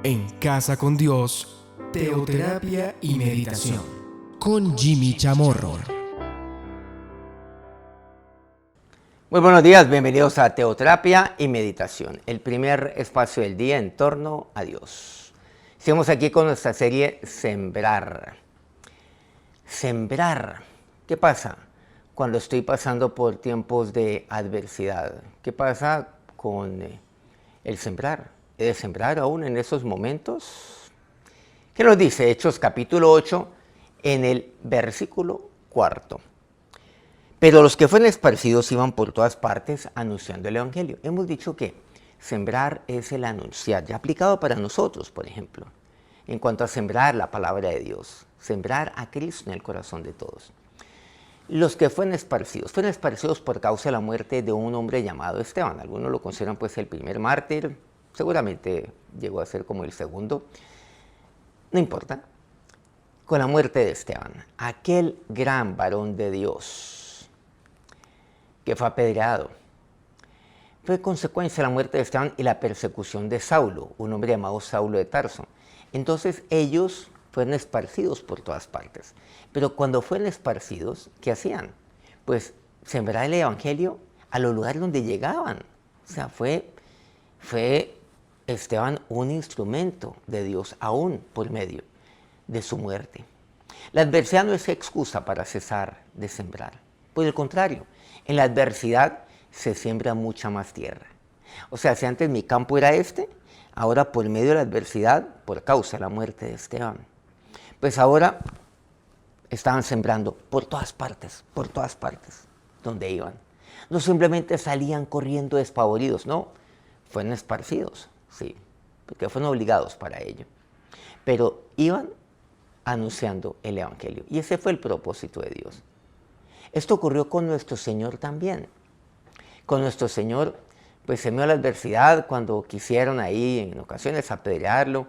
En Casa con Dios, teoterapia y meditación. Con Jimmy Chamorro. Muy buenos días, bienvenidos a Teoterapia y Meditación, el primer espacio del día en torno a Dios. Seguimos aquí con nuestra serie Sembrar. Sembrar. ¿Qué pasa cuando estoy pasando por tiempos de adversidad? ¿Qué pasa con el sembrar? ¿He de sembrar aún en esos momentos? ¿Qué nos dice Hechos capítulo 8 en el versículo 4? Pero los que fueron esparcidos iban por todas partes anunciando el Evangelio. Hemos dicho que sembrar es el anunciar, ya aplicado para nosotros, por ejemplo, en cuanto a sembrar la palabra de Dios, sembrar a Cristo en el corazón de todos. Los que fueron esparcidos por causa de la muerte de un hombre llamado Esteban. Algunos lo consideran pues el primer mártir, seguramente llegó a ser como el segundo, no importa. Con la muerte de Esteban, aquel gran varón de Dios que fue apedreado, fue consecuencia de la muerte de Esteban y la persecución de Saulo, un hombre llamado Saulo de Tarso. Entonces ellos fueron esparcidos por todas partes. Pero cuando fueron esparcidos, ¿qué hacían? Pues sembrar el Evangelio a los lugares donde llegaban. O sea, fue Esteban un instrumento de Dios, aún por medio de su muerte. La adversidad no es excusa para cesar de sembrar. Por el contrario, en la adversidad se siembra mucha más tierra. O sea, si antes mi campo era ahora por medio de la adversidad, por causa de la muerte de Esteban, pues ahora estaban sembrando por todas partes donde iban. No simplemente salían corriendo despavoridos, no, fueron esparcidos, sí, porque fueron obligados para ello. Pero iban anunciando el Evangelio. Y ese fue el propósito de Dios. Esto ocurrió con nuestro Señor también. Con nuestro Señor, pues se vio la adversidad cuando quisieron ahí en ocasiones apedrearlo,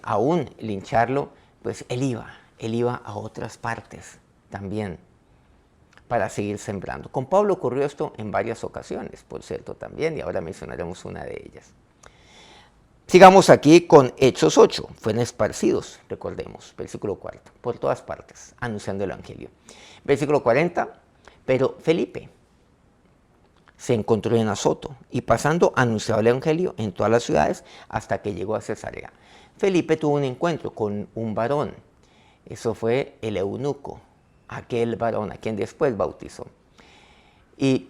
aún lincharlo, pues Él iba a otras partes también para seguir sembrando. Con Pablo ocurrió esto en varias ocasiones, por cierto, también, y ahora mencionaremos una de ellas. Sigamos aquí con Hechos 8. Fueron esparcidos, recordemos, versículo 4, por todas partes, anunciando el Evangelio. Versículo 40, pero Felipe se encontró en Azoto y pasando anunciaba el Evangelio en todas las ciudades hasta que llegó a Cesarea. Felipe tuvo un encuentro con un varón. Eso fue el eunuco, aquel varón a quien después bautizó. Y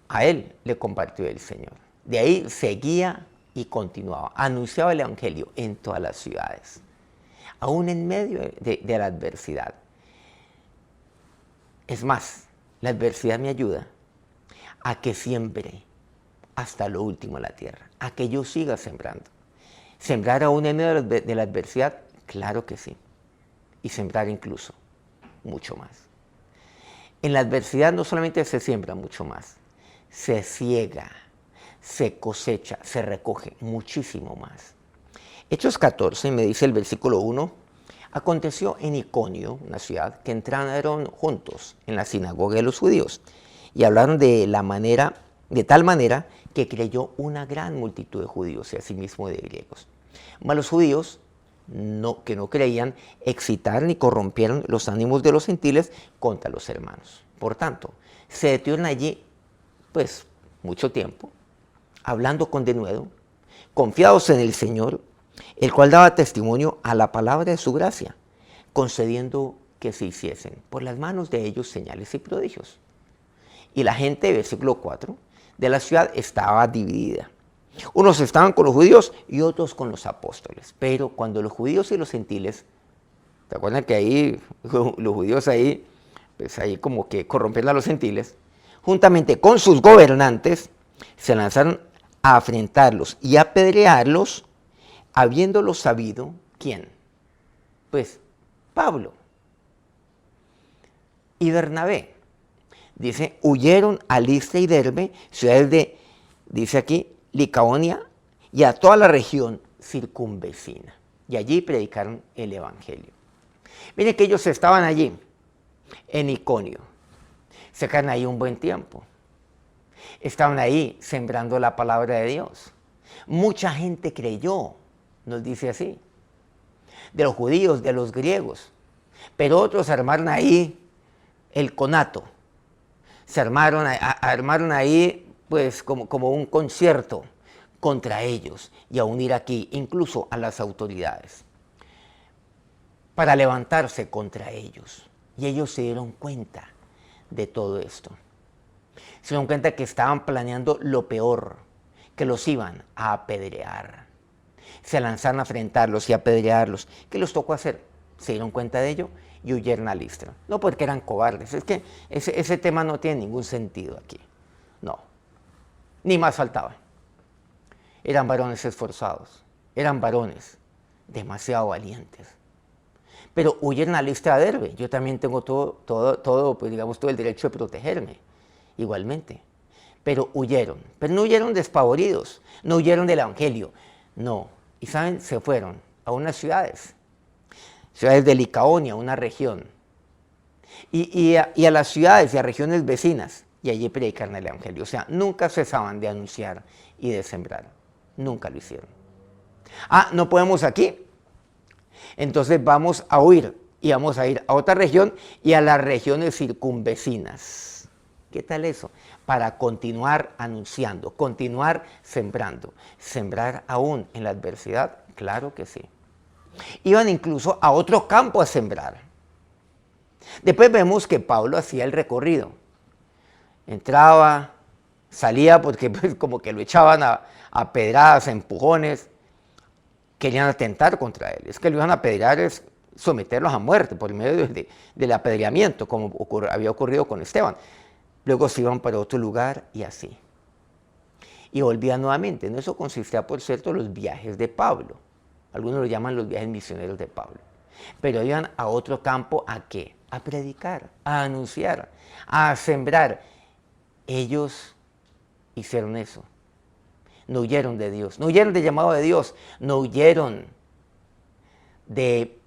a él le compartió el Señor. De ahí seguía y continuaba, anunciaba el Evangelio en todas las ciudades, aún en medio de la adversidad. Es más, la adversidad me ayuda a que siembre hasta lo último en la tierra, a que yo siga sembrando. ¿Sembrar aún en medio de la adversidad? Claro que sí. Y sembrar incluso mucho más. En la adversidad no solamente se siembra mucho más, se ciega, se cosecha, se recoge muchísimo más. Hechos 14, me dice el versículo 1, aconteció en Iconio, una ciudad, que entraron juntos en la sinagoga de los judíos y hablaron de tal manera que creyó una gran multitud de judíos y asimismo de griegos. Mas los judíos que no creían excitaron y corrompieron los ánimos de los gentiles contra los hermanos. Por tanto, se detuvieron allí pues mucho tiempo, hablando con denuedo, confiados en el Señor, el cual daba testimonio a la palabra de su gracia, concediendo que se hiciesen por las manos de ellos señales y prodigios. Y la gente, versículo 4, de la ciudad estaba dividida. Unos estaban con los judíos y otros con los apóstoles. Pero cuando los judíos y los gentiles, ¿te acuerdan que ahí los judíos pues ahí como que corrompieron a los gentiles? Juntamente con sus gobernantes, se lanzaron a afrentarlos y a apedrearlos, habiéndolo sabido, ¿quién? Pues Pablo y Bernabé. Dice, huyeron a Listra y Derbe, ciudades dice aquí, Licaonia, y a toda la región circunvecina. Y allí predicaron el Evangelio. Miren que ellos estaban allí, en Iconio. Se quedan ahí un buen tiempo. Estaban ahí sembrando la palabra de Dios. Mucha gente creyó nos dice así, de los judíos, de los griegos. Pero otros armaron ahí el conato, armaron ahí pues como un concierto contra ellos y a unir aquí, incluso a las autoridades, para levantarse contra ellos. Y ellos se dieron cuenta de todo esto. Se dieron cuenta que estaban planeando lo peor, que los iban a apedrear. Se lanzaron a enfrentarlos y a apedrearlos. ¿Qué les tocó hacer? Se dieron cuenta de ello y huyeron a Listra. No porque eran cobardes, es que ese tema no tiene ningún sentido aquí. No, ni más faltaba. Eran varones esforzados, eran varones demasiado valientes. Pero huyeron a Listra de Derbe. Yo también tengo pues digamos, todo el derecho de protegerme, igualmente. Pero huyeron. Pero no huyeron despavoridos, no huyeron del Evangelio. No. Y saben, se fueron a unas ciudades de Licaonia, una región. Y a las ciudades y a regiones vecinas. Y allí predicaron el Evangelio. O sea, nunca cesaban de anunciar y de sembrar. Nunca lo hicieron. No podemos aquí. Entonces vamos a huir y vamos a ir a otra región y a las regiones circunvecinas. ¿Qué tal eso? Para continuar anunciando, continuar sembrando. Sembrar aún en la adversidad, claro que sí. Iban incluso a otro campo a sembrar. Después vemos que Pablo hacía el recorrido. Entraba, salía porque pues, como que lo echaban a pedradas, a empujones. Querían atentar contra él. Es que lo iban a apedrear, es someterlos a muerte por medio del apedreamiento, como había ocurrido con Esteban. Luego se iban para otro lugar y así. Y volvían nuevamente. En eso consistía, por cierto, los viajes de Pablo. Algunos lo llaman los viajes misioneros de Pablo. Pero iban a otro campo, ¿a qué? A predicar, a anunciar, a sembrar. Ellos hicieron eso. No huyeron de Dios, no huyeron del llamado de Dios, no huyeron de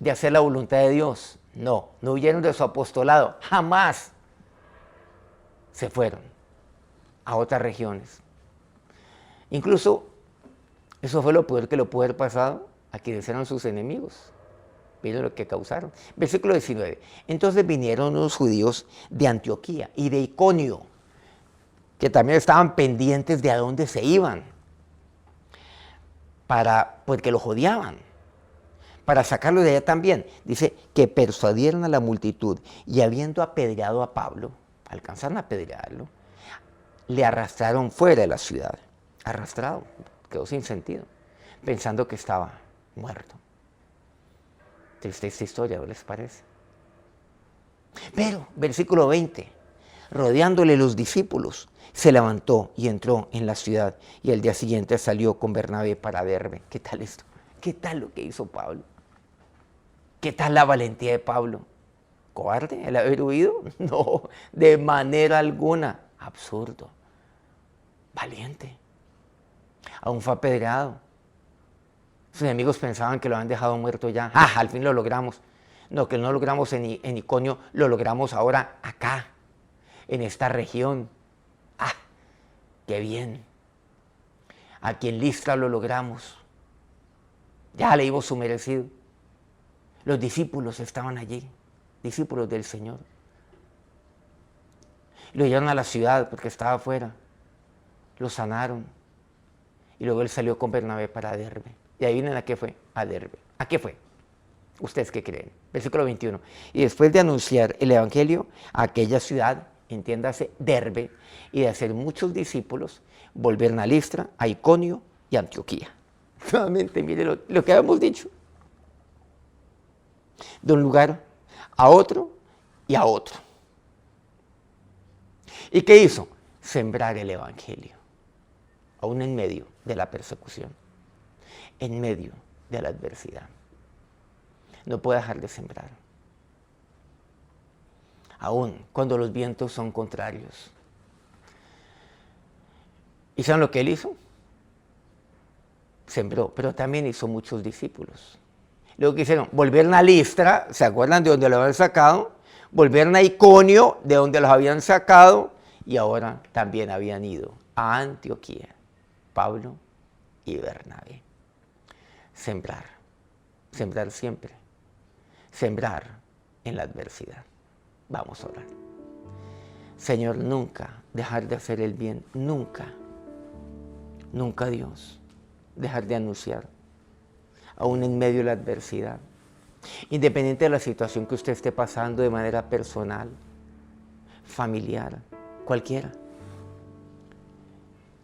hacer la voluntad de Dios. No huyeron de su apostolado, jamás. Se fueron a otras regiones. Incluso, eso fue lo peor que le pudo haber pasado a quienes eran sus enemigos. Miren lo que causaron. Versículo 19. Entonces vinieron unos judíos de Antioquía y de Iconio, que también estaban pendientes de a dónde se iban, porque los odiaban, para sacarlo de allá también. Dice que persuadieron a la multitud y habiendo apedreado a Pablo, alcanzaron a apedrearlo, le arrastraron fuera de la ciudad. Arrastrado, quedó sin sentido, pensando que estaba muerto. Triste esta historia, ¿no les parece? Pero, versículo 20, rodeándole los discípulos, se levantó y entró en la ciudad y el día siguiente salió con Bernabé para Derbe. ¿Qué tal esto? ¿Qué tal lo que hizo Pablo? ¿Qué tal la valentía de Pablo? ¿Cobarde el haber huido? No, de manera alguna. Absurdo. Valiente. Aún fue apedreado. Sus enemigos pensaban que lo habían dejado muerto ya. Al fin lo logramos. No, que no lo logramos en Iconio, lo logramos ahora acá, en esta región. ¡Qué bien! Aquí en Listra lo logramos. Ya le dimos su merecido. Los discípulos estaban allí, discípulos del Señor. Lo llevaron a la ciudad porque estaba afuera. Lo sanaron. Y luego él salió con Bernabé para Derbe. Y ahí vienen a qué fue, a Derbe. ¿A qué fue? ¿Ustedes qué creen? Versículo 21. Y después de anunciar el evangelio a aquella ciudad, entiéndase, Derbe, y de hacer muchos discípulos, volvieron a Listra, a Iconio y a Antioquía. Nuevamente, mire lo que habíamos dicho. De un lugar a otro y a otro. ¿Y qué hizo? Sembrar el evangelio, aún en medio de la persecución, en medio de la adversidad. No puede dejar de sembrar. Aún cuando los vientos son contrarios. ¿Y saben lo que él hizo? Sembró, pero también hizo muchos discípulos. Luego que hicieron, volvieron a Listra, ¿se acuerdan de donde lo habían sacado? Volvieron a Iconio, de donde los habían sacado, y ahora también habían ido a Antioquía, Pablo y Bernabé. sembrar. Sembrar siempre. Sembrar en la adversidad. Vamos a orar. Señor, nunca dejar de hacer el bien. Nunca. Nunca, Dios, dejar de anunciar. Aún en medio de la adversidad. Independiente de la situación que usted esté pasando de manera personal, familiar, cualquiera.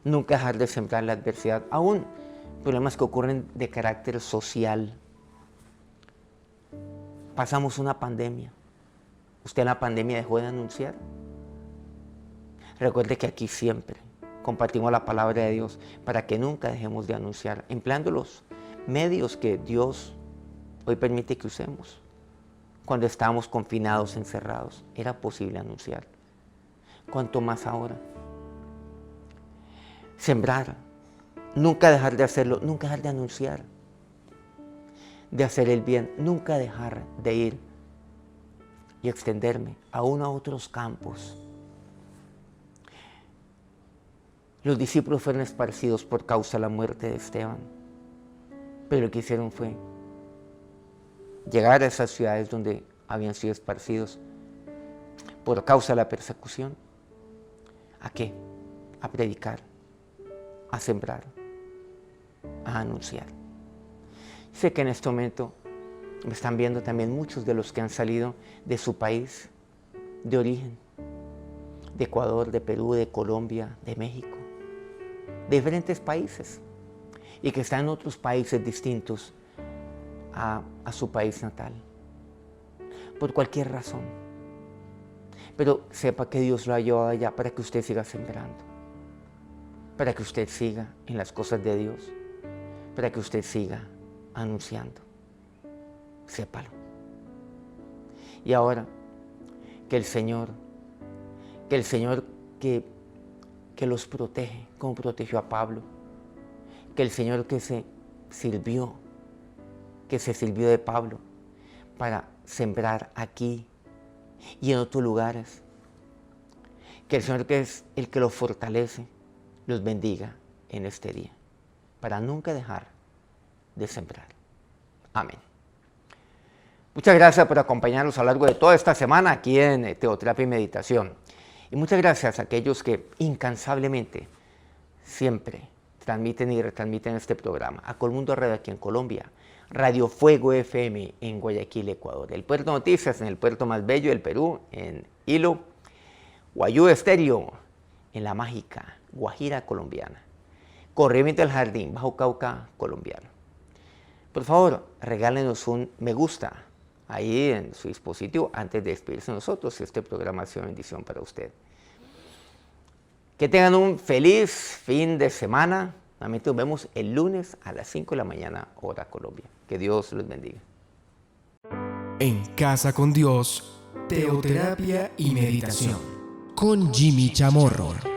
Nunca dejar de sembrar la adversidad. Aún problemas que ocurren de carácter social. Pasamos una pandemia. ¿Usted en la pandemia dejó de anunciar? Recuerde que aquí siempre compartimos la palabra de Dios para que nunca dejemos de anunciar, empleando los medios que Dios hoy permite que usemos. Cuando estábamos confinados, encerrados, era posible anunciar. ¿Cuánto más ahora? Sembrar, nunca dejar de hacerlo, nunca dejar de anunciar, de hacer el bien, nunca dejar de ir y extenderme aún a otros campos. Los discípulos fueron esparcidos por causa de la muerte de Esteban, pero lo que hicieron fue llegar a esas ciudades donde habían sido esparcidos por causa de la persecución. ¿A qué? A predicar, a sembrar, a anunciar. Sé que en este momento me están viendo también muchos de los que han salido de su país de origen, de Ecuador, de Perú, de Colombia, de México, de diferentes países, y que están en otros países distintos a su país natal, por cualquier razón. Pero sepa que Dios lo ha llevado allá para que usted siga sembrando, para que usted siga en las cosas de Dios, para que usted siga anunciando. Sépalo. Y ahora, que el Señor que los protege, como protegió a Pablo, que el Señor que se sirvió de Pablo para sembrar aquí y en otros lugares, que el Señor, que es el que los fortalece, los bendiga en este día, para nunca dejar de sembrar. Amén. Muchas gracias por acompañarnos a lo largo de toda esta semana aquí en Teoterapia y Meditación. Y muchas gracias a aquellos que incansablemente siempre transmiten y retransmiten este programa. A Colmundo Radio aquí en Colombia, Radio Fuego FM en Guayaquil, Ecuador. El Puerto Noticias en el puerto más bello del Perú, en Hilo. Guayú Estéreo en la mágica Guajira colombiana. Corrimiento del Jardín, Bajo Cauca colombiano. Por favor, regálenos un me gusta ahí en su dispositivo antes de despedirse de nosotros. Este programa ha sido una bendición para usted. Que tengan un feliz fin de semana. Nuevamente nos vemos el lunes a las 5 de la mañana, hora Colombia. Que Dios los bendiga. En Casa con Dios, Teoterapia y Meditación, con Jimmy Chamorro.